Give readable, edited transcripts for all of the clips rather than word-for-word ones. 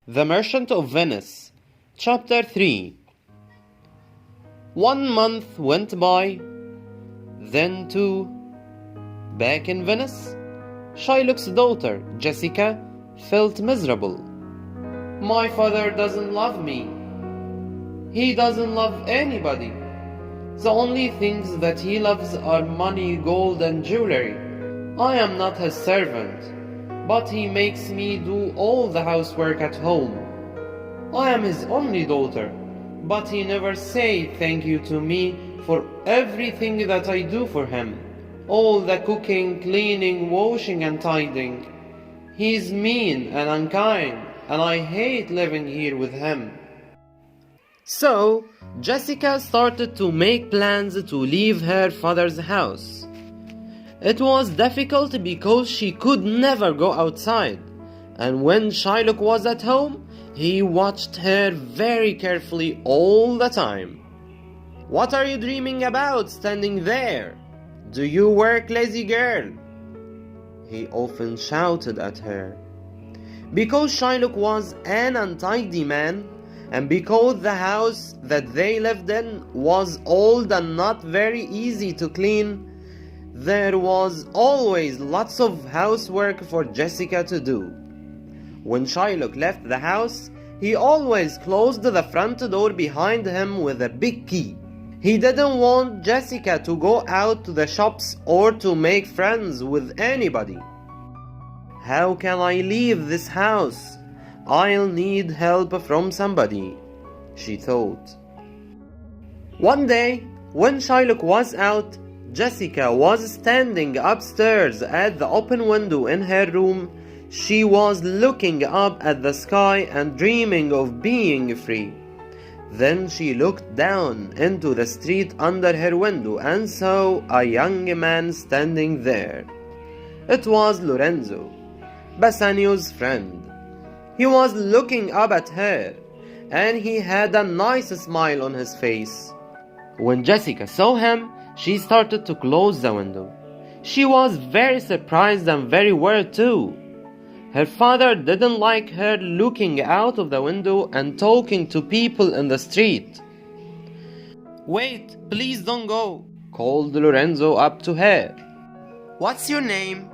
The Merchant of Venice, Chapter 3. 1 month went by, then 2. Back in Venice, Shylock's daughter, Jessica, felt miserable. My father doesn't love me. He doesn't love anybody. The only things that he loves are money, gold, and jewelry. I am not his servant, but he makes me do all the housework at home. I am his only daughter, but he never says thank you to me for everything that I do for him. All the cooking, cleaning, washing, and tidying. He's mean and unkind, and I hate living here with him. So, Jessica started to make plans to leave her father's house. It was difficult because she could never go outside, and when Shylock was at home, he watched her very carefully all the time. What are you dreaming about standing there? Do you work, lazy girl? He often shouted at her. Because Shylock was an untidy man, and because the house that they lived in was old and not very easy to clean, there was always lots of housework for Jessica to do. When Shylock left the house, he always closed the front door behind him with a big key. He didn't want Jessica to go out to the shops or to make friends with anybody. How can I leave this house? I'll need help from somebody, she thought. One day, when Shylock was out, Jessica was standing upstairs at the open window in her room. She was looking up at the sky and dreaming of being free. Then she looked down into the street under her window and saw a young man standing there. It was Lorenzo, Bassanio's friend. He was looking up at her, and he had a nice smile on his face. When Jessica saw him, she started to close the window. She was very surprised and very worried too. Her father didn't like her looking out of the window and talking to people in the street. Wait, please don't go, called Lorenzo up to her. What's your name?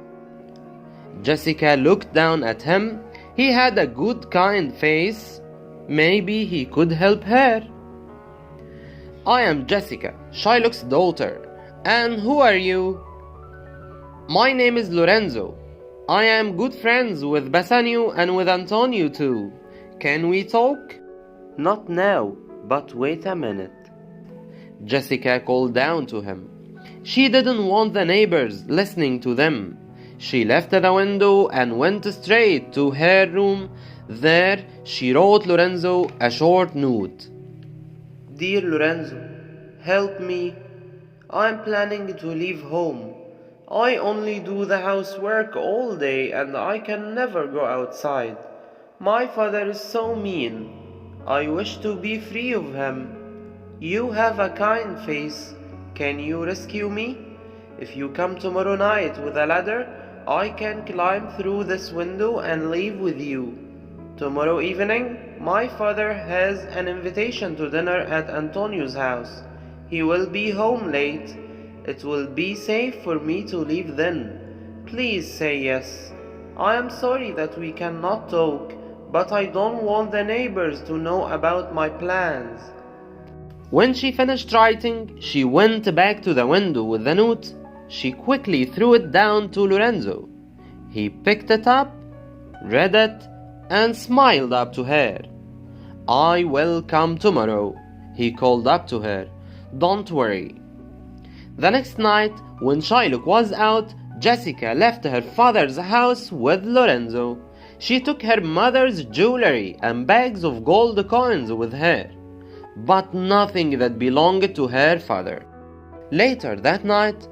Jessica looked down at him. He had a good, kind face. Maybe he could help her. I am Jessica, Shylock's daughter. And who are you? My name is Lorenzo. I am good friends with Bassanio and with Antonio too. Can we talk? Not now, but wait a minute. Jessica called down to him. She didn't want the neighbors listening to them. She left the window and went straight to her room. There, she wrote Lorenzo a short note. Dear Lorenzo, help me. I'm planning to leave home. I only do the housework all day and I can never go outside. My father is so mean. I wish to be free of him. You have a kind face. Can you rescue me? If you come tomorrow night with a ladder, I can climb through this window and leave with you. Tomorrow evening, my father has an invitation to dinner at Antonio's house. He will be home late. It will be safe for me to leave then. Please say yes. I am sorry that we cannot talk, but I don't want the neighbors to know about my plans. When she finished writing, she went back to the window with the note. She quickly threw it down to Lorenzo. He picked it up, read it, and smiled up to her. I will come tomorrow, he called up to her. Don't worry. The next night, when Shylock was out, Jessica left her father's house with Lorenzo. She took her mother's jewelry and bags of gold coins with her, but nothing that belonged to her father. Later that night,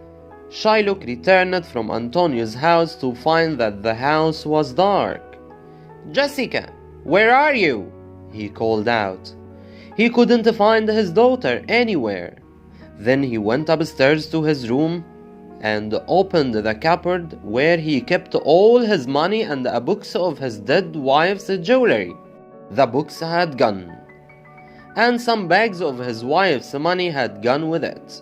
Shylock returned from Antonio's house to find that the house was dark. Jessica, where are you? He called out. He couldn't find his daughter anywhere. Then he went upstairs to his room and opened the cupboard where he kept all his money and a box of his dead wife's jewelry. The books had gone, and some bags of his wife's money had gone with it.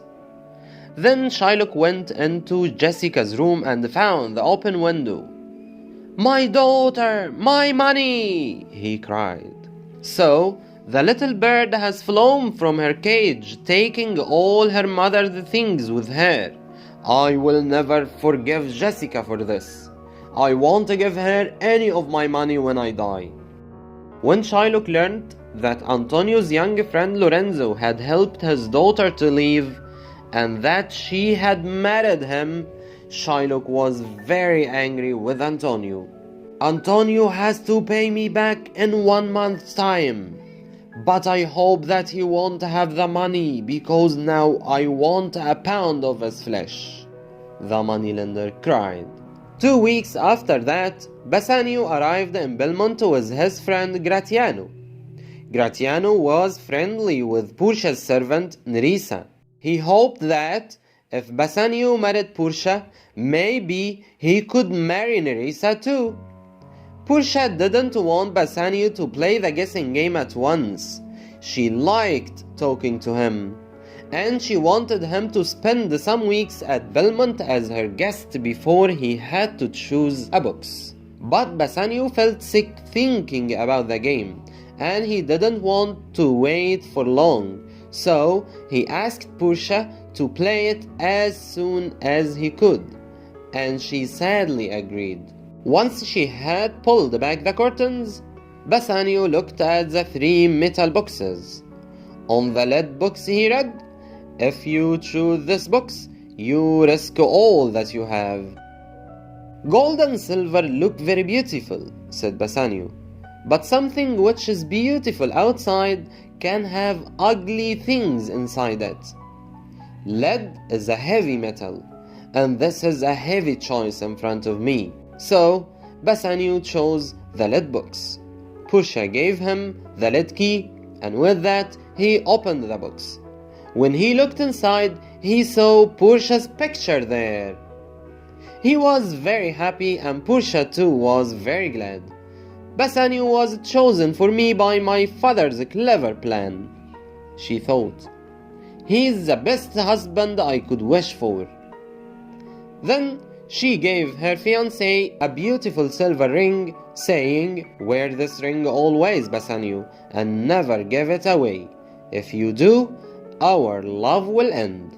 Then Shylock went into Jessica's room and found the open window. "My daughter! My money!" he cried. "So, the little bird has flown from her cage, taking all her mother's things with her. I will never forgive Jessica for this. I won't give her any of my money when I die." When Shylock learned that Antonio's young friend Lorenzo had helped his daughter to leave, and that she had married him, Shylock was very angry with Antonio. "Antonio has to pay me back in 1 month's time. But I hope that he won't have the money, because now I want a pound of his flesh," the moneylender cried. 2 weeks after that, Bassanio arrived in Belmont with his friend Gratiano. Gratiano was friendly with Portia's servant Nerissa. He hoped that if Bassanio married Portia, maybe he could marry Nerissa too. Portia didn't want Bassanio to play the guessing game at once. She liked talking to him, and she wanted him to spend some weeks at Belmont as her guest before he had to choose a box. But Bassanio felt sick thinking about the game, and he didn't want to wait for long, so he asked Portia to play it as soon as he could, and she sadly agreed. Once she had pulled back the curtains, Bassanio looked at the 3 metal boxes. On the lead box he read, "If you choose this box, you risk all that you have." "Gold and silver look very beautiful," said Bassanio, "but something which is beautiful outside can have ugly things inside it. Lead is a heavy metal, and this is a heavy choice in front of me." So Bassanio chose the lead box. Portia gave him the lead key, and with that he opened the box. When he looked inside, he saw Portia's picture there. He was very happy, and Portia too was very glad. "Bassanio was chosen for me by my father's clever plan," she thought. "He's the best husband I could wish for." Then she gave her fiancé a beautiful silver ring, saying, "Wear this ring always, Bassanio, and never give it away. If you do, our love will end."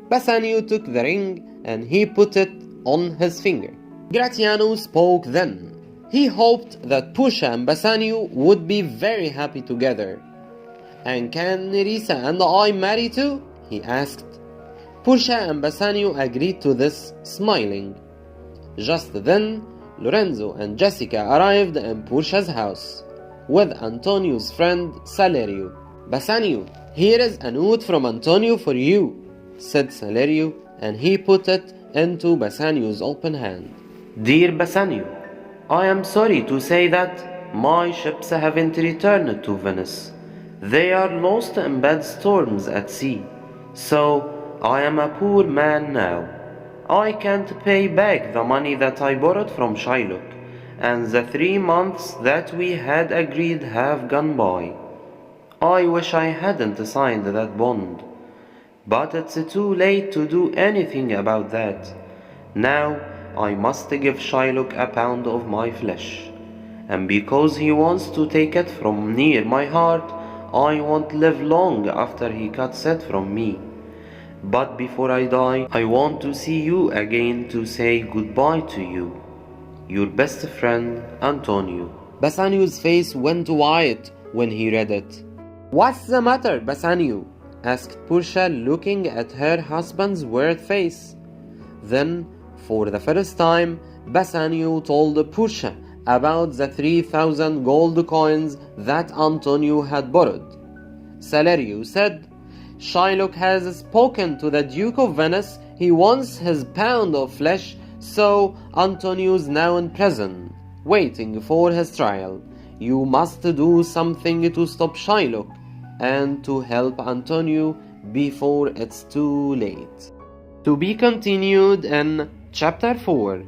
Bassanio took the ring and he put it on his finger. Gratiano spoke then. He hoped that Portia and Bassanio would be very happy together. "And can Nerissa and I marry too?" he asked. Portia and Bassanio agreed to this, smiling. Just then, Lorenzo and Jessica arrived in Portia's house with Antonio's friend Salerio. "Bassanio, here is a note from Antonio for you," said Salerio, and he put it into Bassanio's open hand. "Dear Bassanio, I am sorry to say that my ships haven't returned to Venice. They are lost in bad storms at sea, so I am a poor man now. I can't pay back the money that I borrowed from Shylock, and the 3 months that we had agreed have gone by. I wish I hadn't signed that bond, but it's too late to do anything about that. Now I must give Shylock a pound of my flesh, and because he wants to take it from near my heart, I won't live long after he cuts it from me. But before I die, I want to see you again to say goodbye to you. Your best friend, Antonio." Bassanio's face went white when he read it. "What's the matter, Bassanio?" asked Portia, looking at her husband's worried face. Then, for the first time, Bassanio told Portia about the 3,000 gold coins that Antonio had borrowed. Salerio said, "Shylock has spoken to the Duke of Venice. He wants his pound of flesh, so Antonio's now in prison, waiting for his trial. You must do something to stop Shylock and to help Antonio before it's too late." To be continued in Chapter 4.